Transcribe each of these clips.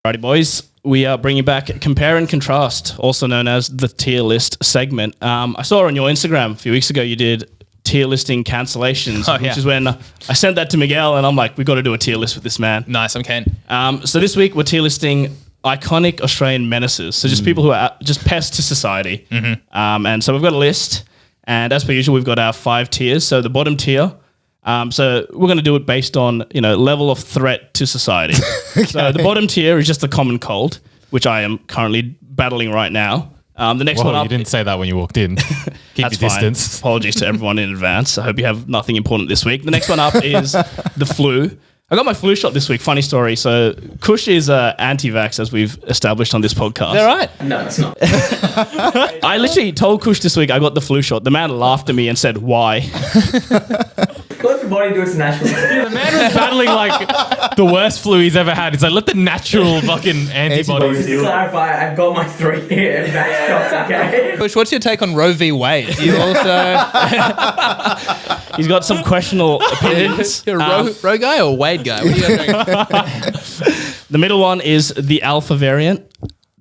Alrighty, boys. We are bringing back Compare and Contrast, also known as the tier list segment. I saw on your Instagram a few weeks ago you did tier listing cancellations, which is when I sent that to Miguel and I'm like, we've got to do a tier list with this man. Nice, I'm keen. So this week we're tier listing iconic Australian menaces. So just people who are just pests to society. And so we've got a list, and as per usual, we've got our 5 tiers. So the bottom tier, so we're going to do it based on, level of threat to society. So the bottom tier is just the common cold, which I am currently battling right now. The next one up... You didn't say that when you walked in. Keep your distance. Apologies to everyone in advance. I hope you have nothing important this week. The next one up is the flu. I got my flu shot this week. Funny story. So Kush is anti-vax, as we've established on this podcast. Is that right? No, it's not. I literally told Kush this week I got the flu shot. The man laughed at me and said, why? Let the body do its natural thing. The man was battling like the worst flu he's ever had. He's like, let the natural fucking antibodies Just do to it. clarify, I've got my 3 vax shots, okay? Bush, what's your take on Roe v. Wade? You also... He's got some questionable opinions. You're a Roe guy or Wade guy? What are you guys doing? The middle one is the Alpha variant.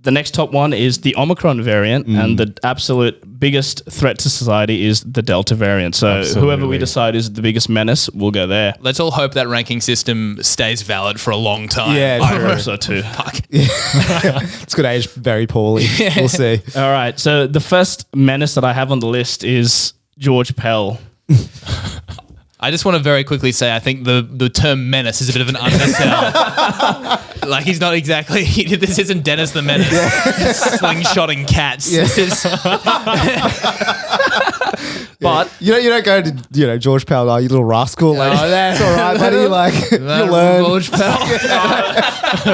The next top one is the Omicron variant, and the absolute biggest threat to society is the Delta variant. So whoever we decide is the biggest menace, we'll go there. Let's all hope that ranking system stays valid for a long time. Yeah, I hope so too. Fuck. It's going to age very poorly. We'll see. All right, so the first menace that I have on the list is George Pell. I just want to very quickly say I think the term menace is a bit of an undersell. Like he's not exactly. This isn't Dennis the Menace slingshotting cats. Yeah. This is. But You don't go to George Pell, you little rascal. Like, that's all right, buddy. Like you learn. George Pell.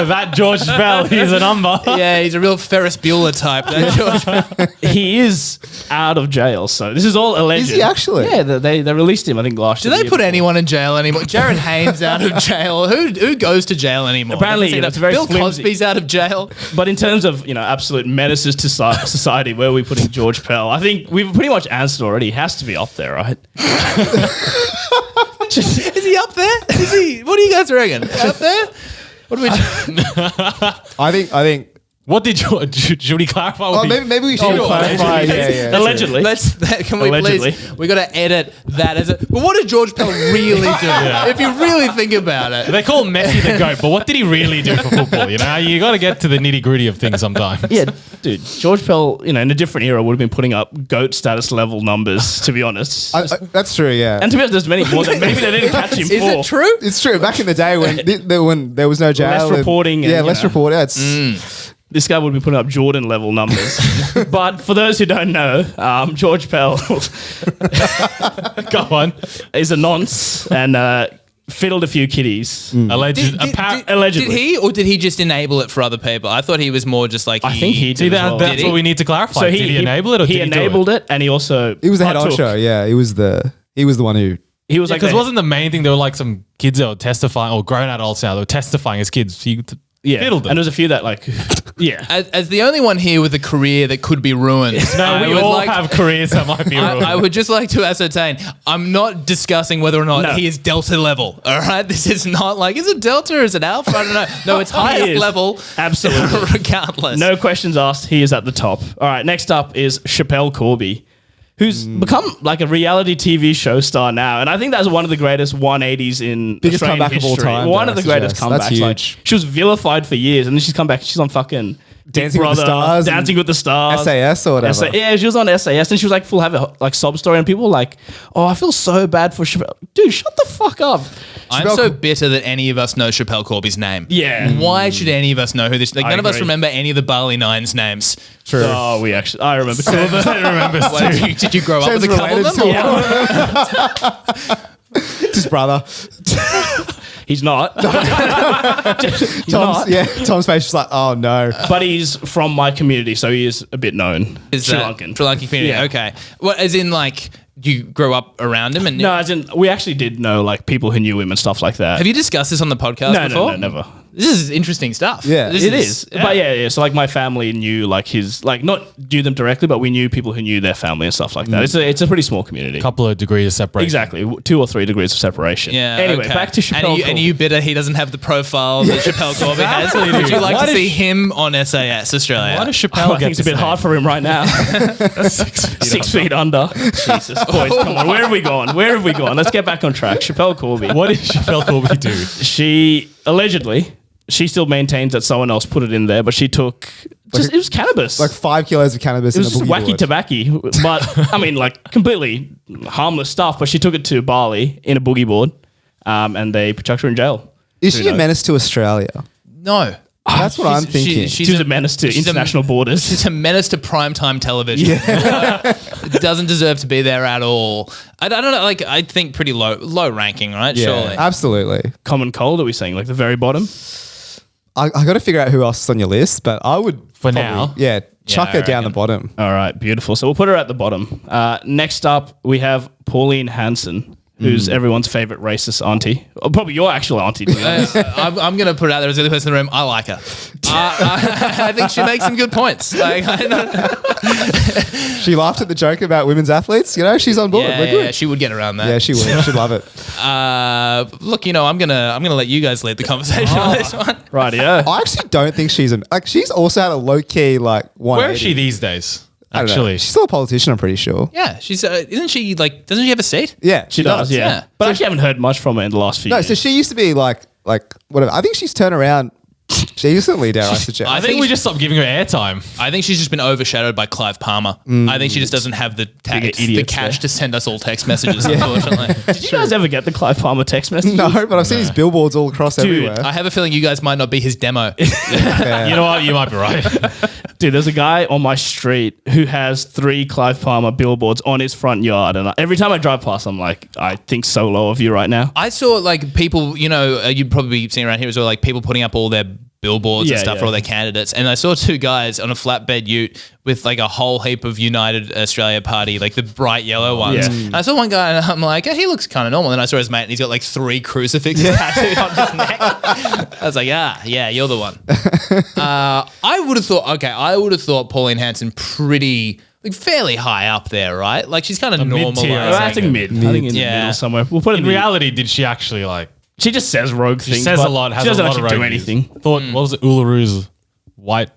That George Pell, he's a number. Yeah, he's a real Ferris Bueller type. That George Pell. he is out of jail, so this is all alleged. Is he actually? Yeah, they released him, I think, last Do year. they put anyone in jail anymore? Jared Haynes out of jail. Who goes to jail anymore? Apparently, Doesn't seem it's very Bill flimsy. Cosby's out of jail. But in terms of, absolute menaces to society, where are we putting George Pell? I think we've pretty much answered already. He has to be up there, right? Is he up there? Is he? What do you guys reckon? Up there? What do we? I think. What did you... Should we clarify? Oh, maybe we should clarify. Yeah. Allegedly. Can we Allegedly. please? We got to edit that as a. But what did George Pell really do? If you really think about it, They call Messi the GOAT, but what did he really do for football? You got to get to the nitty-gritty of things sometimes. Yeah, dude, George Pell, in a different era, would have been putting up GOAT status level numbers, to be honest. That's true. Yeah. And to be honest, there's many more that maybe they didn't catch him is for. it true? It's true. Back in the day when there was no jail, Less reporting and, less reporting. This guy would be putting up Jordan level numbers. But for those who don't know, George Pell Go on. is a nonce and fiddled a few kiddies. Allegedly. Allegedly. Did he or did he just enable it for other people? I thought he was more just like. I think he did. See, as well. that's what we need to clarify. Did he enable it or he did he do enabled it? it, and he also He was the head partook. honcho. Yeah, he was the one who. He was like Because wasn't the main thing, there were like some kids that were testifying, or grown adults now, that were testifying as kids. He fiddled them. and there's a few that yeah. As the only one here with a career that could be ruined. No, we all have careers that might be ruined. I would just like to ascertain, I'm not discussing whether or not he is Delta level, all right? This is not like, is it Delta or is it Alpha? I don't know. No, it's highest is. level. Absolutely. Regardless. No questions asked. He is at the top. All right, next up is Chapman Corbin, who's become like a reality TV show star now. And I think that's one of the greatest 180s in Biggest Australian comeback of all history. time, One dare of the I greatest suggest. That's comebacks. Like, huge. she was vilified for years, and then she's come back. She's on fucking Dancing Big with the Brother, Stars Dancing and with the Stars. SAS or whatever. Yeah, she was on SAS, and she was like full have a like sob story, and people were like, "Oh, I feel so bad for Chappelle." Dude, shut the fuck up. I'm so bitter that any of us know Chapman Corbin's name. Yeah. Why should any of us know who this? Like, I none of us agree. remember any of the Barley Nines names. True. Oh, I remember two of them. I remember. Did you grow up with a couple of them? Sounds or- It's his brother. He's not. He's not. Tom's face is like, oh no. But he's from my community, so he is a bit known. Is Sri that Lankan. Sri Lankan community? Yeah. Okay. What, as in, like, you grew up around him? And No, as in, we actually did know like people who knew him and stuff like that. have you discussed this on the podcast No, before? no, never. This is interesting stuff. Yeah. This It is. But yeah. So like my family knew like his, like not knew them directly, but we knew people who knew their family and stuff like that. It's a pretty small community. Couple of degrees of separation. Exactly. 2 or 3 degrees of separation. Yeah. Anyway, okay. back to Chappelle. And you bitter he doesn't have the profile that Chappelle Corbin has? Would you like to see him on SAS Australia? Why does Oh, Chappelle I think it's a bit hard for him right now. 6 feet under. Jesus, boys, come on. Where have we gone? Let's get back on track. Chappelle Corbin. What did Chappelle Corbin do? She allegedly, she still maintains that someone else put it in there, but she took it was cannabis. Like 5 kilos of cannabis it in was a just boogie wacky board. tobacco, but I mean, like completely harmless stuff. But she took it to Bali in a boogie board, and they chucked her in jail. Is Who she a knows? menace to Australia? No. That's what I'm thinking. She's a menace to international borders. She's a menace to primetime television. Doesn't deserve to be there at all. I don't know. Like I think pretty low ranking, right? Surely. absolutely. Common cold, are we saying? Like the very bottom? I got to figure out who else is on your list, but I would For probably- now? yeah, chuck I her down the reckon. bottom. All right, beautiful. So we'll put her at the bottom. Next up, we have Pauline Hanson, who's everyone's favorite racist auntie. Oh, probably your actual auntie. To be honest. I'm going to put it out there as the only person in the room. I like her. I think she makes some good points. Like, She laughed at the joke about women's athletes. You know, she's on board. We're good. she would get around that. Yeah, she would. She'd love it. Look, I'm gonna let you guys lead the conversation on this one. Right, yeah. I actually don't think she's she's also had a low key like 180. Where is she these days? I don't know. Actually, she's still a politician. I'm pretty sure. Yeah, she's isn't she like? Doesn't she have a seat? Yeah, She does, yeah. yeah. But I actually haven't heard much from her in the last few No, years. so she used to be like whatever. I think she's turned around decently, dare I suggest. I think we just stopped giving her airtime. I think she's just been overshadowed by Clive Palmer. I think she just doesn't have the idiots cash there. to send us all text messages. Unfortunately, Did you guys ever get the Clive Palmer text message? No, but I've seen his billboards all across everywhere. I have a feeling you guys might not be his demo. Yeah. You know what? You might be right. Dude, there's a guy on my street who has 3 Clive Palmer billboards on his front yard. And every time I drive past, I'm like, I think so low of you right now. I saw like people, you'd probably seen around here as well, like people putting up all their billboards and Yeah, stuff for yeah. all their candidates. And I saw 2 guys on a flatbed ute with like a whole heap of United Australia Party, like the bright yellow ones. Yeah. And I saw one guy and I'm like, he looks kind of normal. And I saw his mate and he's got like 3 crucifixes tattooed on his neck. I was like, yeah, you're the one. I would have thought Pauline Hanson pretty, like fairly high up there, right? Like she's kind of normal. mid-tier, I think mid. I think in the Yeah. middle somewhere. We'll put it In in reality, did she actually like? She just says rogue She things. says but a lot. Has She doesn't a lot actually of do rogue views. anything. Thought what was it? Ullaru's white.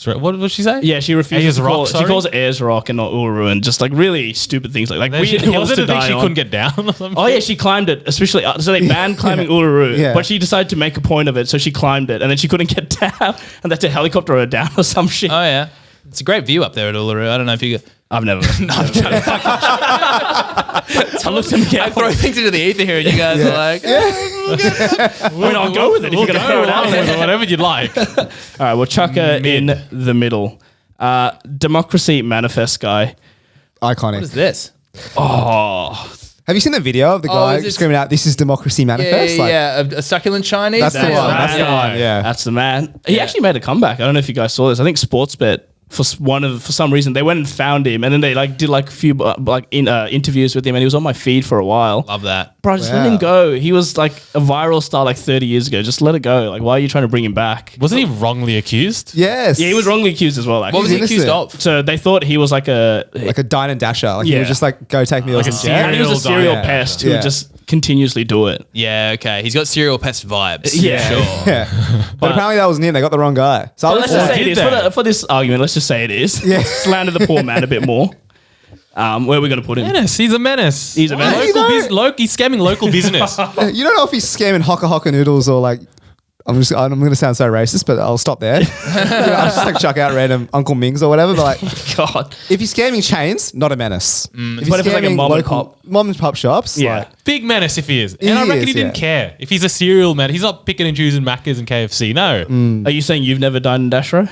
What did she say? Yeah, she refuses Ayers to call Rock, it. She sorry? calls it Ayers Rock and not Uluru, and just like really stupid things like Then weird she, hills was it to a thing die she on. couldn't get down or something? Oh yeah, she climbed it, especially so they banned climbing Uluru, Yeah. but she decided to make a point of it, so she climbed it, and then she couldn't get down, and that's a helicopter her down or some shit. Oh yeah. It's a great view up there at Uluru. I don't know if you I've never. I looked at me. I throw things into the ether here and you guys are like, I'll go with it if you're going to throw it out with there. whatever you'd like. All right, we'll chuck her in the middle. Democracy Manifest guy. Iconic. what is this? Oh, Have you seen the video of the guy is it- screaming out, "This is Democracy Manifest"? A succulent Chinese. That's the thing? one. That's the man. one. Yeah. That's the man. He actually made a comeback. I don't know if you guys saw this. I think Sportsbet for some reason they went and found him, and then they did a few interviews with him, and he was on my feed for a while. Love that. Bro, just let Wow. him go. He was like a viral star 30 years ago. Just let it go. Like, why are you trying to bring him back? Wasn't he wrongly accused? Yes. Yeah, he was wrongly accused as well. Actually. What was he accused innocent. of? So they thought he was like a like a dine and dasher. Like he Yeah. would just go take meals Like a and serial and he was a serial diner. pest who Yeah. would just continuously do it. Yeah, okay. He's got serial pest vibes. Yeah. Sure. Yeah. But apparently that wasn't him. They got the wrong guy. So I But was let's just say it did is. they? For this argument, let's just say it is. Yeah. Slander the poor man a bit more. Where are we going to put him? Menace. He's a menace. He's a menace. He's scamming local business. You don't know if he's scamming hocka hocka noodles or I'm going to sound so racist, but I'll stop there. I'll just chuck out random Uncle Mings or whatever. But God. if he's scamming chains, not a menace. If But if it's like a scamming mom and local- mom and pop shops, Yeah. Big menace if he is. He And I reckon is, he didn't yeah. care. If he's a serial man, he's not picking and choosing Macca's and KFC. No. Are you saying you've never dined in Dashro?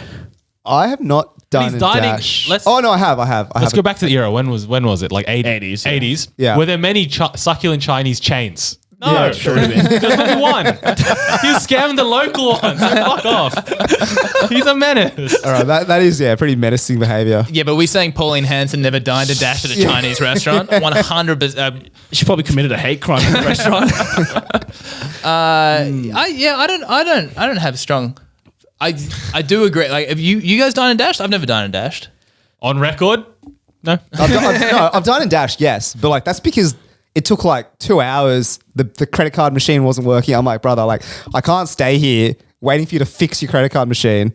I have not done he's a dining- dash. let's- Oh no, I have. Let's go back to the era. When was it? Like 80s, yeah. 80s? Yeah. Were there many succulent Chinese chains? No, Yeah, sure would have been. there's only one. You scammed the local one. So fuck off. He's a menace. All right, that is pretty menacing behavior. Yeah, but we're saying Pauline Hanson never dined and dashed at a Chinese restaurant. 100%. She probably committed a hate crime in the restaurant. I don't have strong. I do agree. Like, have you guys dined and dashed? I've never dined and dashed. On record? No. I've done and dashed, yes, but like that's because it took like 2 hours. The credit card machine wasn't working. I'm like, brother, like I can't stay here waiting for you to fix your credit card machine,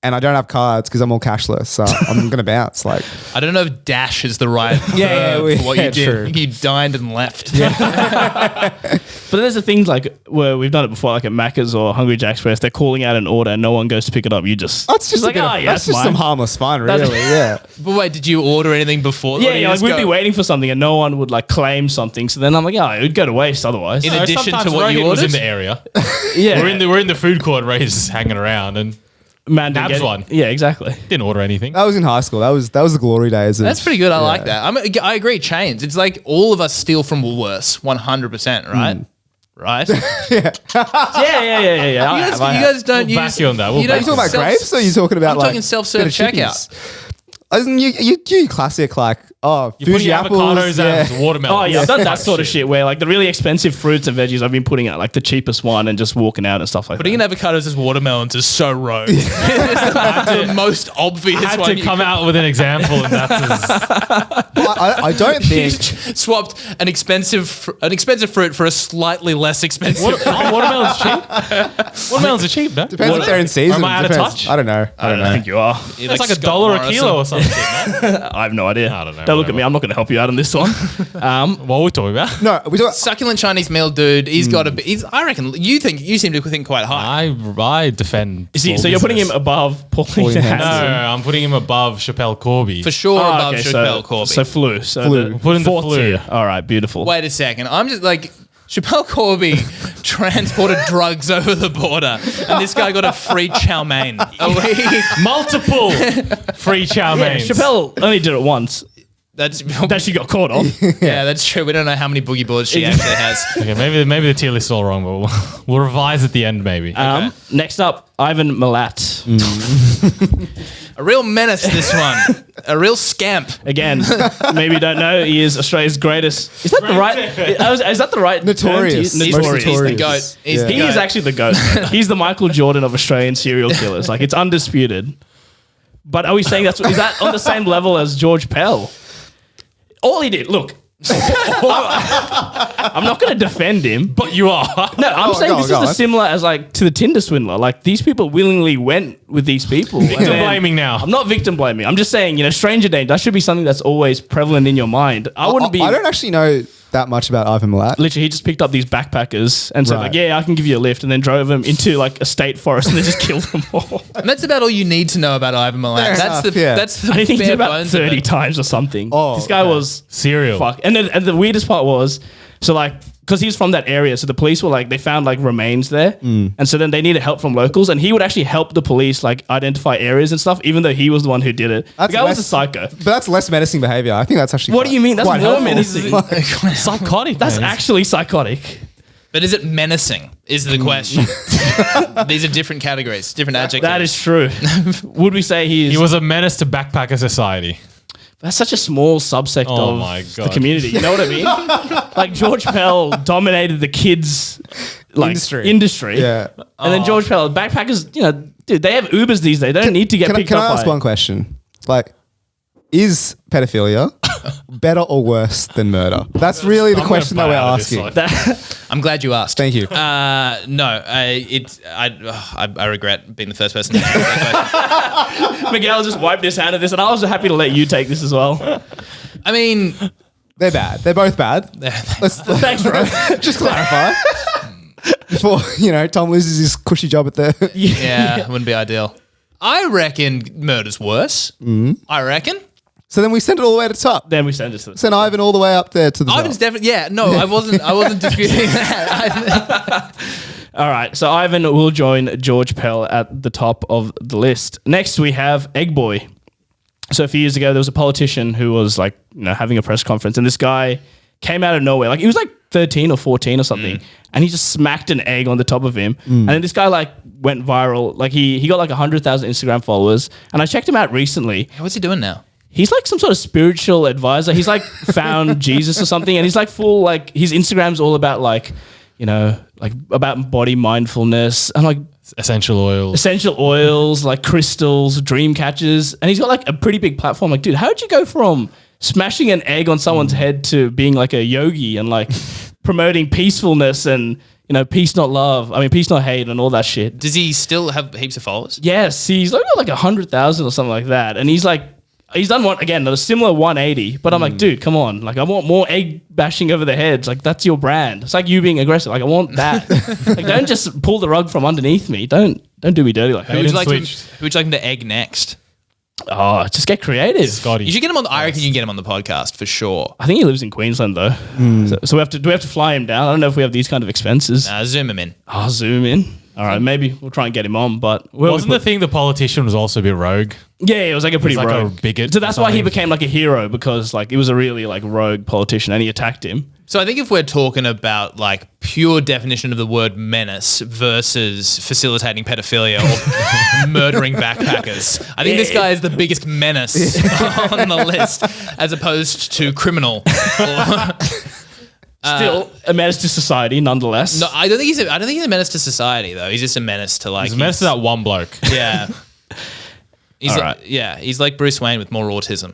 and I don't have cards because I'm all cashless. So I'm gonna bounce. Like, I don't know if dash is the right verb for what you did. true. You dined and left. But there's the things like where we've done it before, like at Macca's or Hungry Jack's, where if they're calling out an order and no one goes to pick it up, you just that's just like, that's that's just mine. some harmless fun, really. That's- Yeah. But wait, did you order anything before? Yeah, Or did you like just we'd go- be waiting for something and no one would like claim something. So then I'm like, it would go to waste otherwise. In addition to Sometimes what you Rogan was in ordered? the area. yeah, We're in the food court. Ray's just hanging around and man didn't Nabs get it. one. Yeah, exactly. didn't order anything. That was in high school. That was the glory days. That's pretty good. I like that. I agree. Chains. It's like all of us steal from Woolworths, 100%, right? Right? Yeah. You guys don't We'll back use. you on that. We'll you back Are you talking about grapes or are you talking about I'm like talking self-serve bit of chippies? checkout. Isn't you do classic like You're Fuji putting apples? avocados Yeah. and watermelons. Oh yeah, I've done that sort of shit where like the really expensive fruits and veggies I've been putting out like the cheapest one and just walking out and stuff like Putting that. in avocados as watermelons is so rogue. It's the most obvious I had one. to come out with an example, and that's I don't You think swapped an expensive fruit for a slightly less expensive. watermelons cheap. Watermelons are cheap, no? depends if they're in season. Am I out of Depends. touch? I don't know. I think you are. It's like $1 a kilo or something. No? I have no idea. I don't know, Don't look at me. whatever. I'm not going to help you out on this one. What are we talking about? No, we do. Succulent Chinese meal dude. He's got to be. I reckon you seem to think quite high. I defend. Is he, small so you're putting him business. above Pauline Pauline Hanson. Hanson. No, I'm putting him above Chapman Corbin. For sure Oh, above okay, Chapelle Corbin. So flu. So Flu. the Put in the fourth flu. tier. All right, beautiful. Wait a second. I'm just like Chapelle Corbin transported drugs over the border, and this guy got a free chow mein. Are we? Multiple free chow Yeah, mains. Chappelle only did it once. That's That she got caught off. yeah, that's true. We don't know how many boogie boards she actually has. Okay, maybe the tier list is all wrong, but we'll revise at the end, maybe. Next up, Ivan Milat. A real menace, this one. A real scamp. Again, maybe you don't know, he is Australia's greatest. Is that the right? Is that the right? Notorious. term to use? Most Notorious. He's the notorious. goat. He's Yeah. the He goat. is actually the goat. He's the Michael Jordan of Australian serial killers. Like it's undisputed. But are we saying is that on the same level as George Pell? All he did, look. I'm not going to defend him. But you are. No, I'm saying go this on. is similar as like to the Tinder swindler. Like these people willingly went with these people. Victim And then- blaming now. I'm not victim blaming. I'm just saying, stranger danger. That should be something that's always prevalent in your mind. I wouldn't be. I don't actually know that much about Ivan Milat. Literally, he just picked up these backpackers and said, Right. like, yeah, I can give you a lift, and then drove them into like a state forest and then just killed them all. And that's about all you need to know about Ivan Milat. Fair That's enough, the yeah. that's the I think he did bare about bones of 30 it. times or something. Oh, this guy okay. was Serial. fuck. And the weirdest part was, so like, because he's from that area, so the police were like, they found like remains there, and so then they needed help from locals, and he would actually help the police like identify areas and stuff, even though he was the one who did it. That's the guy was less- a psycho. But that's less menacing behavior. I think that's actually. What do you mean? That's quite more helpful. menacing. Psychotic. That's man. actually psychotic. But is it menacing? Is the question. These are different categories, different adjectives. That is true. Would we say He was a menace to backpacker society. That's such a small subsect Oh of my the God. community. You know what I mean? Like George Pell dominated the kids like, Industry. Yeah. And then George Pell, backpackers, dude, they have Ubers these days. They don't need to get Can picked I up ask by one question? Like, is pedophilia better or worse than murder? That's really the I'm question that gonna we're buy out of this, asking. like- that. I'm glad you asked. Thank you. No, I regret being the first person to answer that question. Miguel just wiped his hand at this, and I was happy to let you take this as well. I mean, They're bad. They're both bad. Let's Thanks, bro. just clarify. Before, Tom loses his cushy job at the... yeah, wouldn't be ideal. I reckon murder's worse. I reckon. So then we send it all the way to the top. Then we send this to the Send Ivan all the way up there to the Ivan's top. definitely, yeah, no, I wasn't disputing that. All right, so Ivan will join George Pell at the top of the list. Next, we have Egg Boy. So a few years ago, there was a politician who was like, having a press conference, and this guy came out of nowhere. Like he was like 13 or 14 or something, and he just smacked an egg on the top of him. And then this guy like went viral. Like he got like 100,000 Instagram followers. And I checked him out recently. What's he doing now? He's like some sort of spiritual advisor. He's like found Jesus or something, and he's like full like his Instagram's all about like, you know, like about body mindfulness and like Essential oils, like crystals, dream catchers, and he's got like a pretty big platform. Like, dude, how did you go from smashing an egg on someone's head to being like a yogi and like promoting peacefulness and, you know, peace not love, I mean peace not hate and all that shit? Does he still have heaps of followers? Yes, he's like got like 100,000 or something like that, and he's done one again, a similar 180. But I'm like, dude, come on! Like, I want more egg bashing over the heads. Like, that's your brand. It's like you being aggressive. Like, I want that. Like, don't just pull the rug from underneath me. Don't do me dirty like Who that. would you like him to egg next? Oh, just get creative. Scotty. You should get him on. I reckon you can get him on the podcast for sure. I think he lives in Queensland though. So we have to. Do we have to fly him down? I don't know if we have these kind of expenses. Zoom him in. I'll zoom in. All right, maybe we'll try and get him on. But Wasn't the thing the politician was also a bit rogue? Yeah, it was like a pretty He was like rogue a bigot So or that's why he something. became like a hero, because like he was a really like rogue politician and he attacked him. So I think if we're talking about like pure definition of the word menace versus facilitating pedophilia or murdering backpackers, I think this guy is the biggest menace on the list as opposed to criminal. Still a menace to society, nonetheless. No, I don't think he's a menace to society though. He's just a menace to like. He's a menace to that one bloke. Yeah. He's All like, right. yeah, he's like Bruce Wayne with more autism.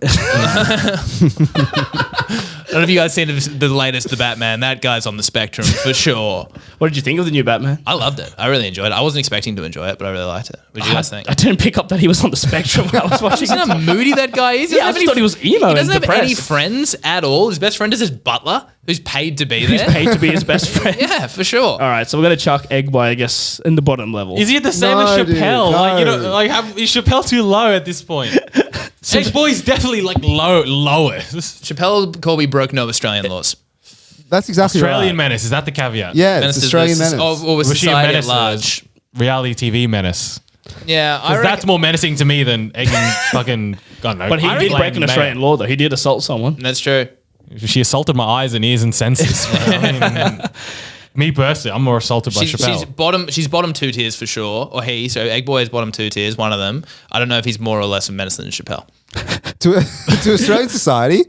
I don't know if you guys seen the latest The Batman. That guy's on the spectrum for sure. What did you think of the new Batman? I loved it. I really enjoyed it. I wasn't expecting to enjoy it, but I really liked it. What did you guys think? I didn't pick up that he was on the spectrum when I was watching Isn't it. how moody that guy is? Yeah, I just thought he was emo He doesn't and have any depressed. friends at all. His best friend is his butler, who's paid to be He's there. paid to be his best friend. Yeah, for sure. All right, so we're gonna chuck Egg Boy, I guess, in the bottom level. Is he the same as No, dude, Chappelle? Like, you know, no. like is Chappelle too low at this point? Egg Boy's definitely like lowest. Chappelle Colby broke no Australian laws. That's exactly Australian right. menace, is that the caveat? Yeah, Menace it's to Australian the- menace. Or was Was she a society at menace? large? Reality TV menace. Yeah, I Because reckon. that's more menacing to me than egging fucking. I don't know. but he did break an Australian law, though. He did assault someone. That's true. She assaulted my eyes and ears and senses. Me personally, I'm more assaulted by Chappelle. She's bottom two tiers for sure, or he. So Egg Boy is bottom two tiers, one of them. I don't know if he's more or less of menace than Chappelle. To Australian society,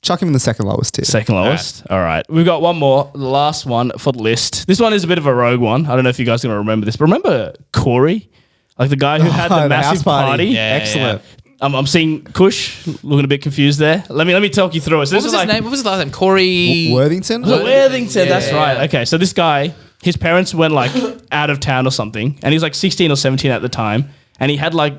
chuck him in the second lowest tier. Second lowest. All right. We've got one more, the last one for the list. This one is a bit of a rogue one. I don't know if you guys are going to remember this, but remember Corey? Like the guy who had the the massive house party. party? Yeah, Excellent. I'm seeing Kush looking a bit confused there. Let me talk you through it. So What this was is his like name? What was his last name? Corey. Worthington? Worthington, that's Yeah. right. Okay, so this guy, his parents went like out of town or something, and he was like 16 or 17 at the time, and he had like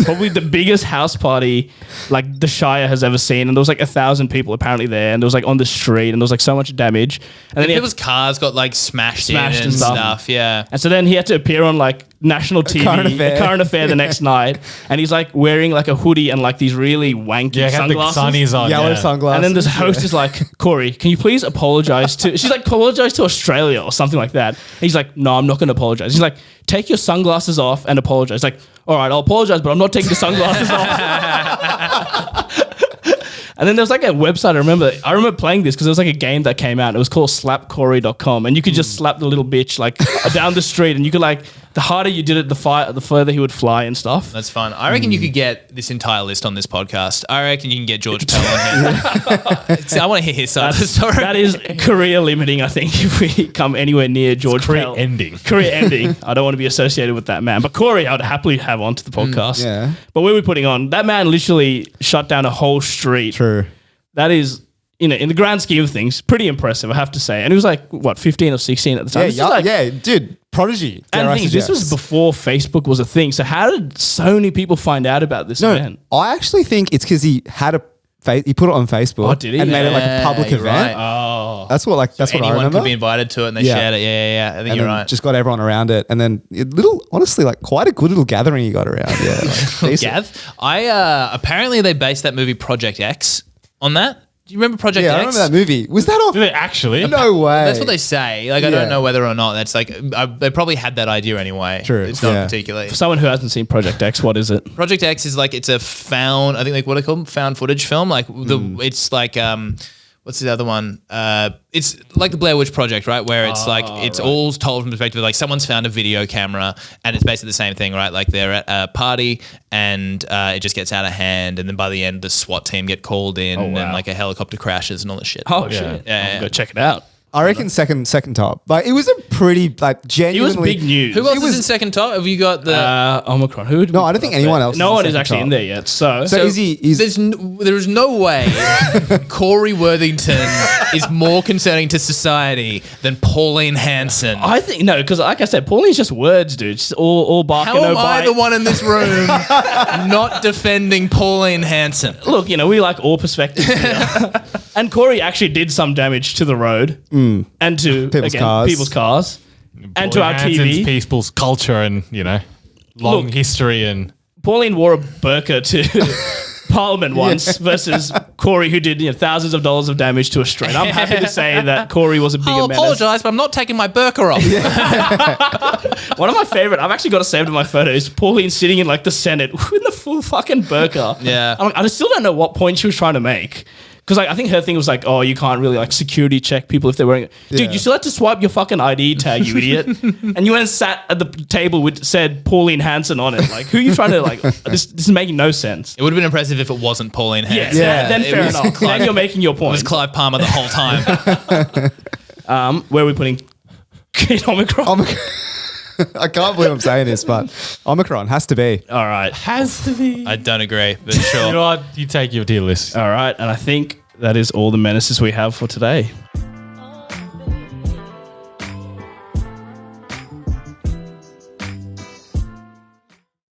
probably the biggest house party like the Shire has ever seen, and there was like 1,000 people apparently there, and there was like on the street, and there was like so much damage, and then he had, People's cars got like smashed in Smashed and and stuff. stuff. Yeah. and so then he had to appear on like national TV, current affair. the next night, and he's like wearing like a hoodie and like these really wanky Yeah, had the sunglasses. sunnies on. Yellow yeah. sunglasses. And then this host is like, Corey, can you please apologize to... She's like, apologize to Australia or something like that. And he's like, no, I'm not going to apologize. He's like, take your sunglasses off and apologize. Like, all right, I'll apologize, but I'm not taking the sunglasses off. And then there was like a website, I remember playing this because there was like a game that came out. It was called slapcorey.com, and you could just slap the little bitch like down the street, and you could like, the harder you did it, the further he would fly and stuff. That's fun. I reckon you could get this entire list on this podcast. I reckon you can get George Pell on here. See, I want to hear his side of the story. That is career limiting, I think, if we come anywhere near George Career Pell. ending. Career ending. I don't want to be associated with that man. But Corey, I would happily have onto the podcast. yeah. But where are we putting on? That man literally shut down a whole street. True. That is, in the grand scheme of things, pretty impressive, I have to say. And he was like, what, 15 or 16 at the time? Yeah, This is like- yeah, dude, prodigy. And dare I the thing is, this suggest. was before Facebook was a thing. So how did so many people find out about this No, event? I actually think it's because he had he put it on Facebook. Oh, did he? And made it like a public you're event. right. That's what what I Anyone remember. could be invited to it and they Yeah. shared it. Yeah. I think and you're then right. just got everyone around it, and then honestly, like quite a good little gathering you got around. Yeah, like, decent. Gav, apparently they based that movie Project X on that. Do you remember Project Yeah, X? I remember that movie. Was that off? Did they actually? No way. That's what they say. Like, I Yeah. don't know whether or not that's like, they probably had that idea anyway. True, It's not yeah. particularly. For someone who hasn't seen Project X, what is it? Project X is like, it's a found, I think like what do they call them? Found footage film. Like it's like, what's the other one? It's like the Blair Witch Project, right? Where it's it's all told from the perspective of like someone's found a video camera, and it's basically the same thing, right? Like they're at a party and it just gets out of hand, and then by the end the SWAT team get called in, and like a helicopter crashes and all this shit. Oh shit! Yeah. Go check it out. I reckon second top. Like it was a pretty like It genuinely. was big news. Who else is in second top? Have you got the Omicron? Who? No, I don't think anyone else. No is one in is second actually top. in there yet. So There's no way Corey Worthington is more concerning to society than Pauline Hanson. I think no, because like I said, Pauline's just words, dude. Just all bark How and no am I bite. the one in this room not defending Pauline Hanson? Look, we like all perspectives here. And Corey actually did some damage to the road and to people's cars and to our TV. People's culture and, long history and... Pauline wore a burqa to Parliament once versus Corey, who did thousands of dollars of damage to a street. I'm happy to say that Corey was a bigger I'll menace. apologise, but I'm not taking my burqa off. One of my favorite, I've actually got it saved in my photos, Pauline sitting in like the Senate in the full fucking burqa. Yeah. I still don't know what point she was trying to make. Because I think her thing was like, oh, you can't really like security check people if they're wearing it. Dude, you still had to swipe your fucking ID tag, you idiot. And you went and sat at the table with said Pauline Hanson on it. Like, who are you trying to like? This is making no sense. It would have been impressive if it wasn't Pauline Hanson. Then fair enough. Then you're making your It was point. Clive Palmer the whole time. Where are we putting Omicron? I can't believe I'm saying this, but Omicron has to be. All right. Has to be. I don't agree, but sure. You know what? You take your tier list. All right. And I think that is all the menaces we have for today.